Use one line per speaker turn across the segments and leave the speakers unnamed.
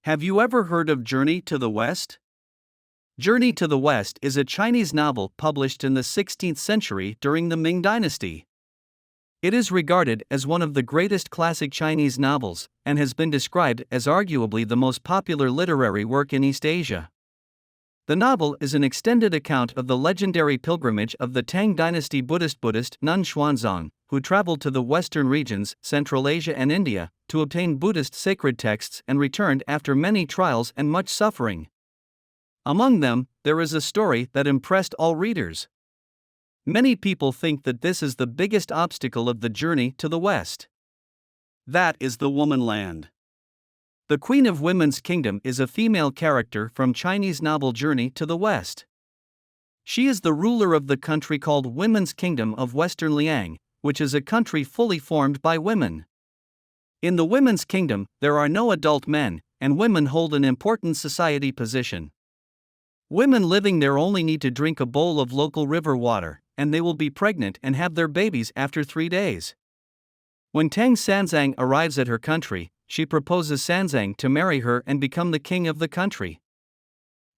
Have you ever heard of Journey to the West? Journey to the West is a Chinese novel published in the 16th century during the Ming dynasty. It is regarded as one of the greatest classic Chinese novels, and has been described as arguably the most popular literary work in East Asia. The novel is an extended account of the legendary pilgrimage of the Tang dynasty Buddhist nun Xuanzang, who traveled to the western regions, Central Asia and India, to obtain Buddhist sacred texts and returned after many trials and much suffering. Among them, there is a story that impressed all readers. Many people think that this is the biggest obstacle of the journey to the West. That is the womanland. The Queen of Women's Kingdom is a female character from Chinese novel Journey to the West. She is the ruler of the country called Women's Kingdom of Western Liang, which is a country fully formed by women. In the Women's Kingdom, there are no adult men, and women hold an important society position. Women living there only need to drink a bowl of local river water, and they will be pregnant and have their babies after 3 days. When Tang Sanzang arrives at her country, she proposes Xuanzang to marry her and become the king of the country.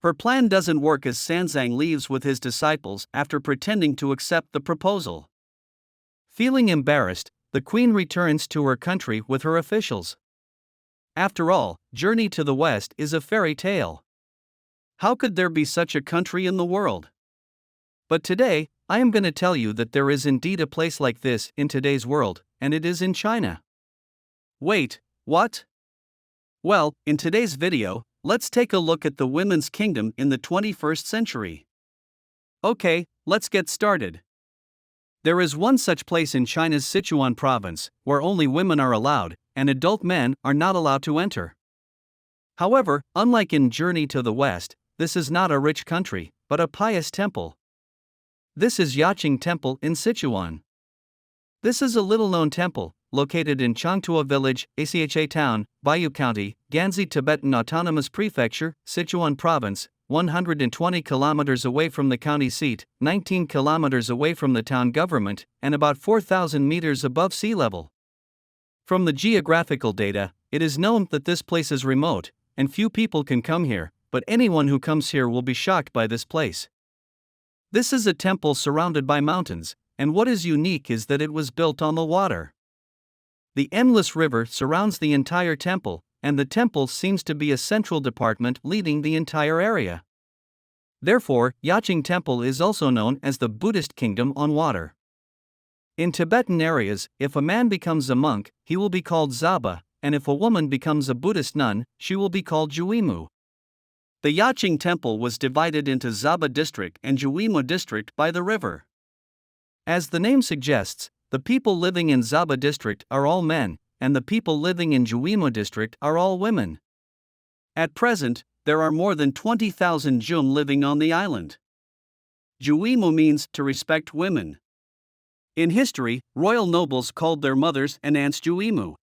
Her plan doesn't work as Xuanzang leaves with his disciples after pretending to accept the proposal. Feeling embarrassed, the queen returns to her country with her officials. After all, Journey to the West is a fairy tale. How could there be such a country in the world? But today, I am going to tell you that there is indeed a place like this in today's world, and it is in China. Wait, what? Well, in today's video, let's take a look at the women's kingdom in the 21st century. Okay, let's get started. There is one such place in China's Sichuan province, where only women are allowed, and adult men are not allowed to enter. However, unlike in Journey to the West, this is not a rich country, but a pious temple. This is Yaqing Temple in Sichuan. This is a little-known temple, located in Changtua Village, Acha Town, Bayu County, Ganzi Tibetan Autonomous Prefecture, Sichuan Province, 120 kilometers away from the county seat, 19 kilometers away from the town government, and about 4,000 meters above sea level. From the geographical data, it is known that this place is remote, and few people can come here, but anyone who comes here will be shocked by this place. This is a temple surrounded by mountains, and what is unique is that it was built on the water. The endless river surrounds the entire temple, and the temple seems to be a central department leading the entire area. Therefore, Yaqing Temple is also known as the Buddhist Kingdom on water. In Tibetan areas, if a man becomes a monk, he will be called Zaba, and if a woman becomes a Buddhist nun, she will be called Juimu. The Yaqing Temple was divided into Zaba district and Juimu district by the river. As the name suggests, the people living in Zaba district are all men, and the people living in Juimu district are all women. At present, there are more than 20,000 Jum living on the island. Juimu means to respect women. In history, royal nobles called their mothers and aunts Juimu.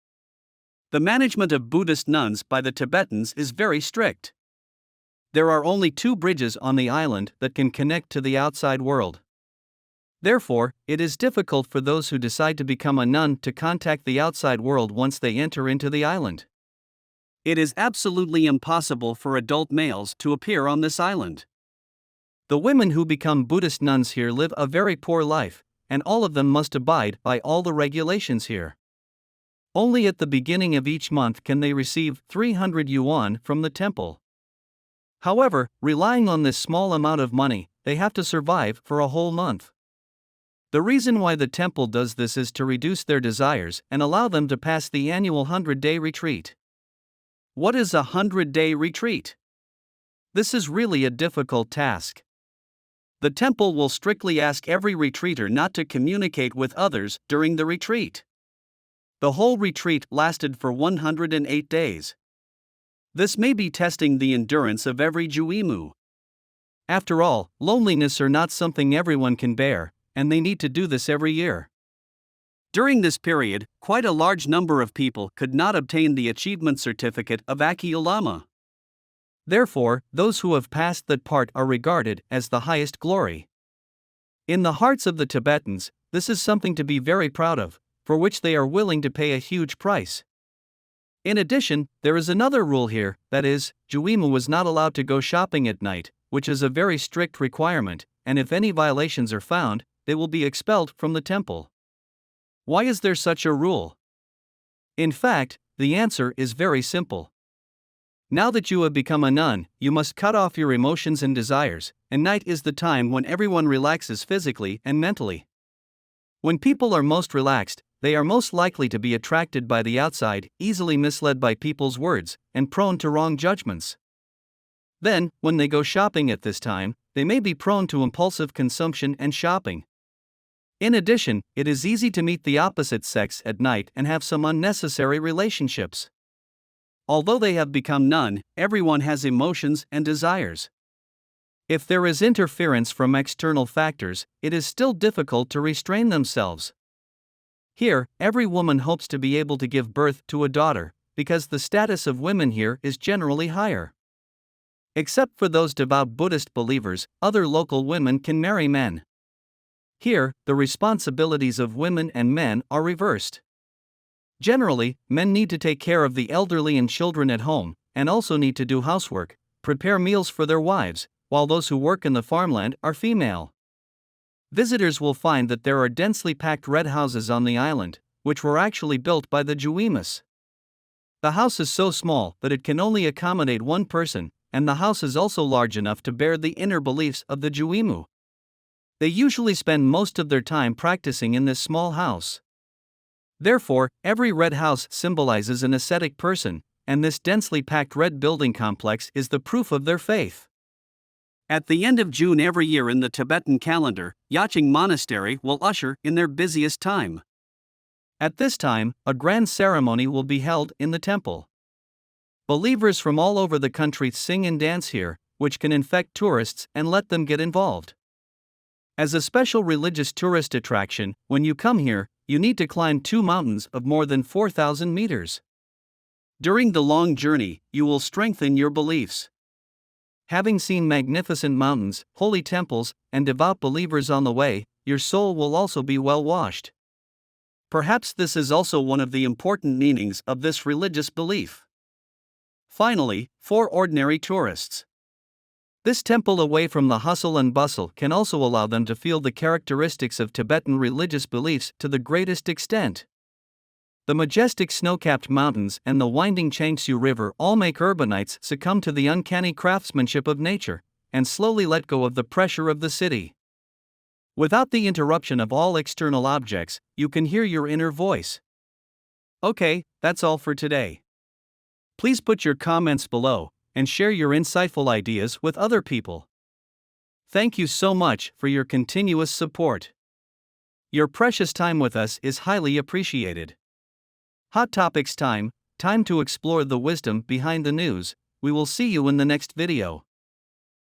The management of Buddhist nuns by the Tibetans is very strict. There are only 2 bridges on the island that can connect to the outside world. Therefore, it is difficult for those who decide to become a nun to contact the outside world once they enter into the island. It is absolutely impossible for adult males to appear on this island. The women who become Buddhist nuns here live a very poor life, and all of them must abide by all the regulations here. Only at the beginning of each month can they receive 300 yuan from the temple. However, relying on this small amount of money, they have to survive for a whole month. The reason why the temple does this is to reduce their desires and allow them to pass the annual 100-day retreat. What is a 100-day retreat? This is really a difficult task. The temple will strictly ask every retreater not to communicate with others during the retreat. The whole retreat lasted for 108 days. This may be testing the endurance of every Juimu. After all, loneliness are not something everyone can bear, and they need to do this every year. During this period, quite a large number of people could not obtain the achievement certificate of Aki Ulama. Therefore, those who have passed that part are regarded as the highest glory. In the hearts of the Tibetans, this is something to be very proud of, for which they are willing to pay a huge price. In addition, there is another rule here, that is, Juimu was not allowed to go shopping at night, which is a very strict requirement, and if any violations are found, they will be expelled from the temple. Why is there such a rule? In fact, the answer is very simple. Now that you have become a nun, you must cut off your emotions and desires, and night is the time when everyone relaxes physically and mentally. When people are most relaxed, they are most likely to be attracted by the outside, easily misled by people's words, and prone to wrong judgments. Then, when they go shopping at this time, they may be prone to impulsive consumption and shopping. In addition, it is easy to meet the opposite sex at night and have some unnecessary relationships. Although they have become nun, everyone has emotions and desires. If there is interference from external factors, it is still difficult to restrain themselves. Here, every woman hopes to be able to give birth to a daughter, because the status of women here is generally higher. Except for those devout Buddhist believers, other local women can marry men. Here, the responsibilities of women and men are reversed. Generally, men need to take care of the elderly and children at home, and also need to do housework, prepare meals for their wives, while those who work in the farmland are female. Visitors will find that there are densely packed red houses on the island, which were actually built by the Juimus. The house is so small that it can only accommodate one person, and the house is also large enough to bear the inner beliefs of the Juimu. They usually spend most of their time practicing in this small house. Therefore, every red house symbolizes an ascetic person, and this densely packed red building complex is the proof of their faith. At the end of June every year in the Tibetan calendar, Yacheng Monastery will usher in their busiest time. At this time, a grand ceremony will be held in the temple. Believers from all over the country sing and dance here, which can infect tourists and let them get involved. As a special religious tourist attraction, when you come here, you need to climb 2 mountains of more than 4,000 meters. During the long journey, you will strengthen your beliefs. Having seen magnificent mountains, holy temples, and devout believers on the way, your soul will also be well washed. Perhaps this is also one of the important meanings of this religious belief. Finally, for ordinary tourists. This temple away from the hustle and bustle can also allow them to feel the characteristics of Tibetan religious beliefs to the greatest extent. The majestic snow-capped mountains and the winding Changsu River all make urbanites succumb to the uncanny craftsmanship of nature, and slowly let go of the pressure of the city. Without the interruption of all external objects, you can hear your inner voice. Okay, that's all for today. Please put your comments below, and share your insightful ideas with other people. Thank you so much for your continuous support. Your precious time with us is highly appreciated. Hot Topics time to explore the wisdom behind the news. We will see you in the next video.